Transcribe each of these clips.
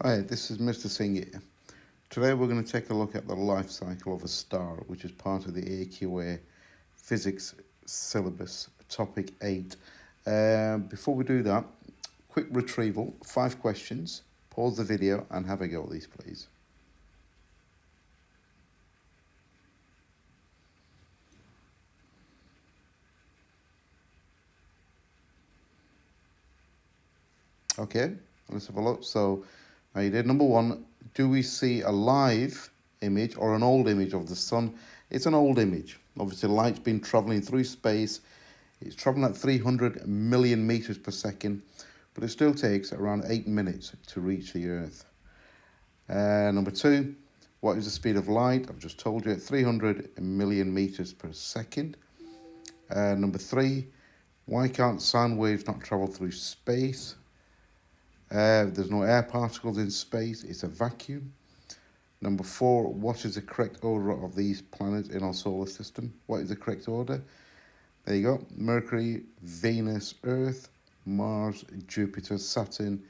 Hi, this is Mr. Singh here. Today we're going to take a look at the life cycle of a star, which is part of the AQA Physics Syllabus, Topic 8. Before we do that, quick retrieval, 5 questions. Pause the video and have a go at these, please. Okay, let's have a look. So, you did number 1. Do we see a live image or an old image of the sun? It's an old image. Obviously, light's been traveling through space. It's traveling at 300 million meters per second, but it still takes around 8 minutes to reach the Earth. Number 2, what is the speed of light? I've just told you, at 300 million meters per second. Number 3, why can't sound waves not travel through space? There's no air particles in space, it's a vacuum. Number 4, what is the correct order of these planets in our solar system? What is the correct order? There you go. Mercury, Venus, Earth, Mars, Jupiter, Saturn,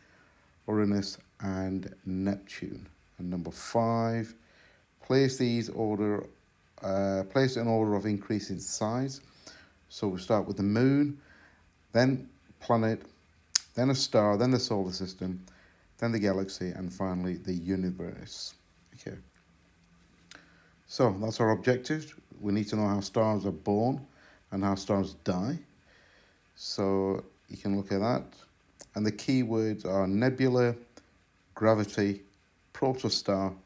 Uranus, and Neptune. And number 5, place in order of increasing size. So we start with the moon, then planet, then a star, then the solar system, then the galaxy, and finally the universe. Okay. So that's our objective. We need to know how stars are born and how stars die. So you can look at that. And the key words are nebula, gravity, protostar,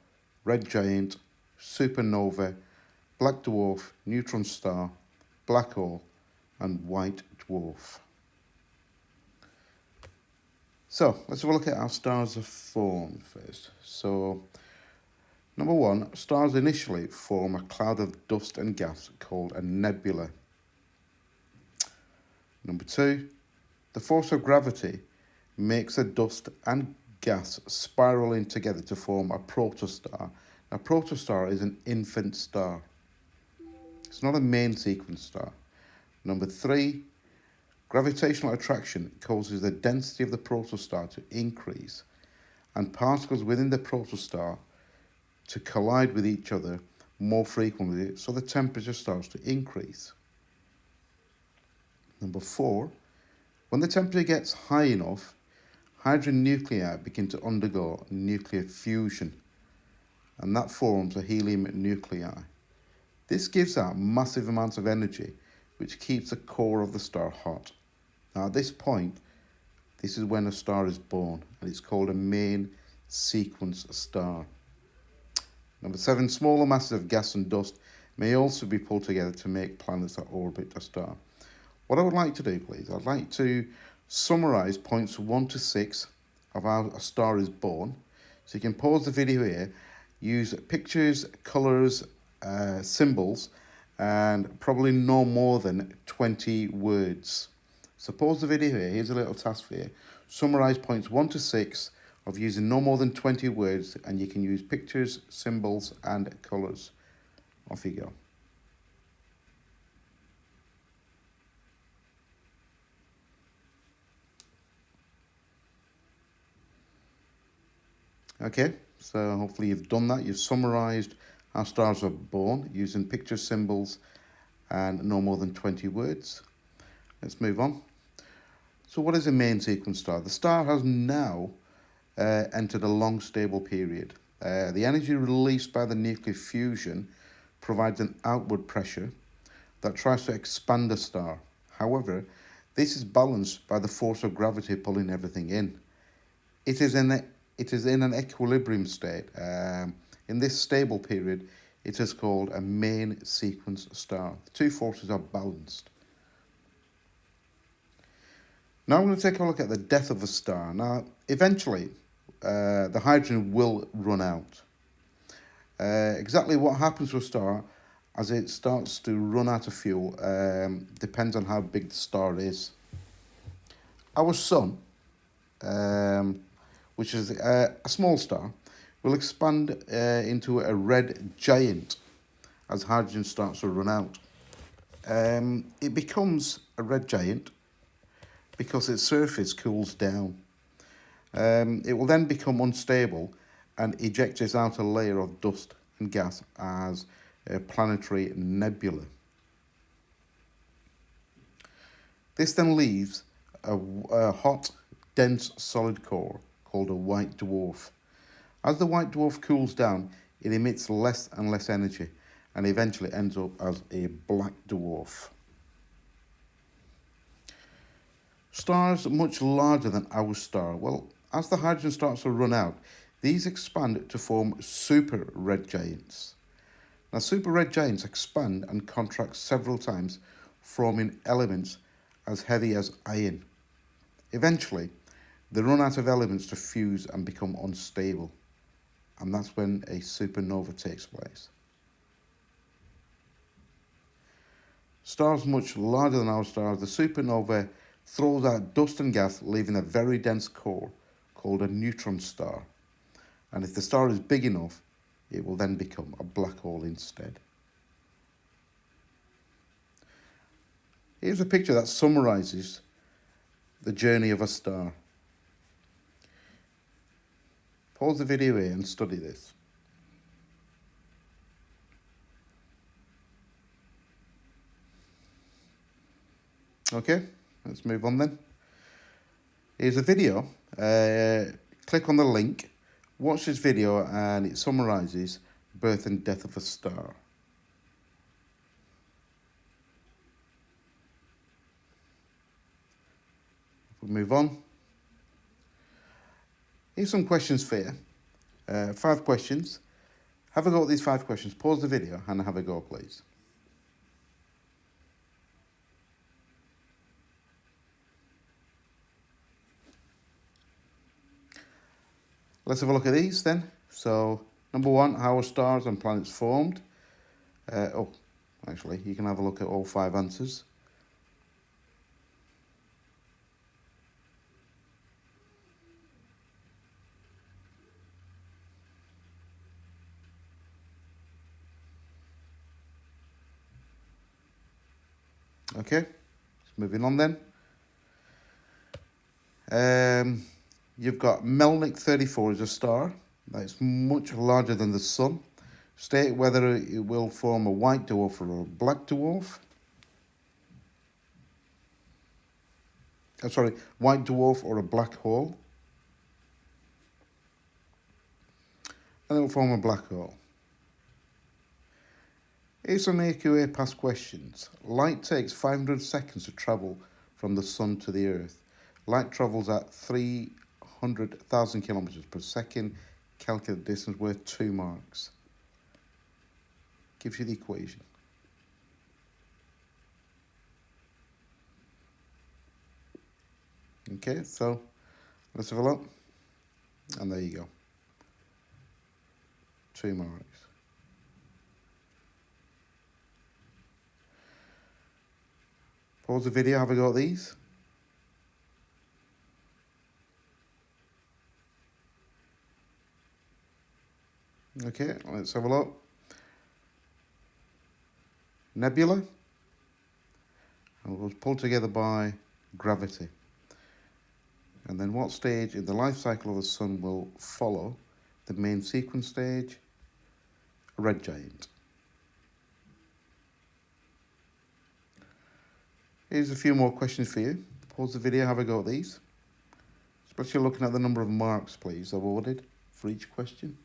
red giant, supernova, black dwarf, neutron star, black hole, and white dwarf. So let's have a look at how stars are formed first. So number 1, stars initially form a cloud of dust and gas called a nebula. Number 2, the force of gravity makes the dust and gas spiral in together to form a protostar. A protostar is an infant star. It's not a main sequence star. Number 3, gravitational attraction causes the density of the protostar to increase and particles within the protostar to collide with each other more frequently, so the temperature starts to increase. Number 4, when the temperature gets high enough, hydrogen nuclei begin to undergo nuclear fusion, and that forms a helium nuclei. This gives out massive amounts of energy, which keeps the core of the star hot. Now at this point, this is when a star is born, and it's called a main sequence star. Number 7, smaller masses of gas and dust may also be pulled together to make planets that orbit a star. What I would like to do, please, I'd like to summarise points 1 to 6 of how a star is born. So you can pause the video here, use pictures, colours, symbols, and probably no more than 20 words. So pause the video here, here's a little task for you. Summarise points 1 to 6 of using no more than 20 words, and you can use pictures, symbols, and colours. Off you go. Okay, so hopefully you've done that. You've summarised how stars are born using pictures, symbols, and no more than 20 words. Let's move on. So what is a main sequence star? The star has now entered a long stable period. The energy released by the nuclear fusion provides an outward pressure that tries to expand the star. However, this is balanced by the force of gravity pulling everything in. It is in an equilibrium state. In this stable period, it is called a main sequence star. The two forces are balanced. Now I'm going to take a look at the death of a star. Now, eventually, the hydrogen will run out. Exactly what happens to a star as it starts to run out of fuel depends on how big the star is. Our sun, which is a small star, will expand into a red giant as hydrogen starts to run out. It becomes a red giant because its surface cools down. It will then become unstable and eject its outer layer of dust and gas as a planetary nebula. This then leaves a hot, dense, solid core called a white dwarf. As the white dwarf cools down, it emits less and less energy and eventually ends up as a black dwarf. Stars much larger than our star. Well, as the hydrogen starts to run out, these expand to form super red giants. Now, super red giants expand and contract several times, forming elements as heavy as iron. Eventually, they run out of elements to fuse and become unstable, and that's when a supernova takes place. Stars much larger than our stars, the supernova throws out dust and gas, leaving a very dense core called a neutron star. And if the star is big enough, it will then become a black hole instead. Here's a picture that summarises the journey of a star. Pause the video here and study this. Okay, let's move on then. Here's a video. Click on the link, watch this video, and it summarises birth and death of a star. We'll move on. Here's some questions for you. 5 questions. Have a go at these 5 questions. Pause the video and have a go, please. Let's have a look at these then. So, number 1, how are stars and planets formed? Actually, you can have a look at all 5 answers. Okay, moving on then. You've got Melnick 34 is a star that's much larger than the Sun. State whether it will form a white dwarf or a black dwarf. White dwarf or a black hole. And it will form a black hole. Here's some AQA past questions. Light takes 500 seconds to travel from the Sun to the Earth. Light travels at 300,000 kilometers per second. Calculate distance worth 2 marks. Gives you the equation. Okay, so let's have a look. And there you go. 2 marks. Pause the video, have a go at these. Okay, let's have a look. Nebula. And it was pulled together by gravity. And then what stage in the life cycle of the Sun will follow the main sequence stage? A red giant. Here's a few more questions for you. Pause the video, have a go at these. Especially looking at the number of marks, please, awarded for each question.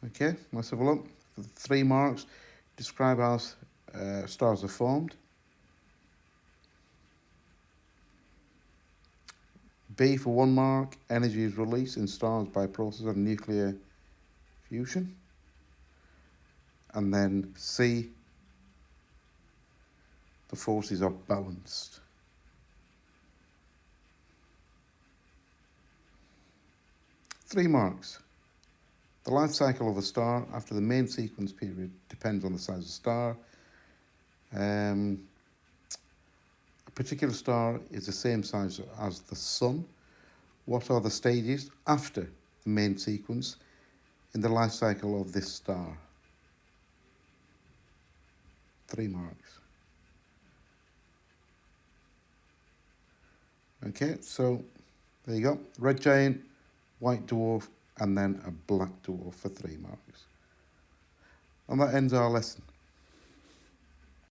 Okay, let's have a look. For the 3 marks, describe how stars are formed. B for 1 mark, energy is released in stars by process of nuclear fusion. And then C, the forces are balanced. Three marks. The life cycle of a star after the main sequence period depends on the size of the star. A particular star is the same size as the Sun. What are the stages after the main sequence in the life cycle of this star? 3 marks. Okay, so there you go. Red giant, white dwarf, and then a black dwarf for 3 marks. And that ends our lesson.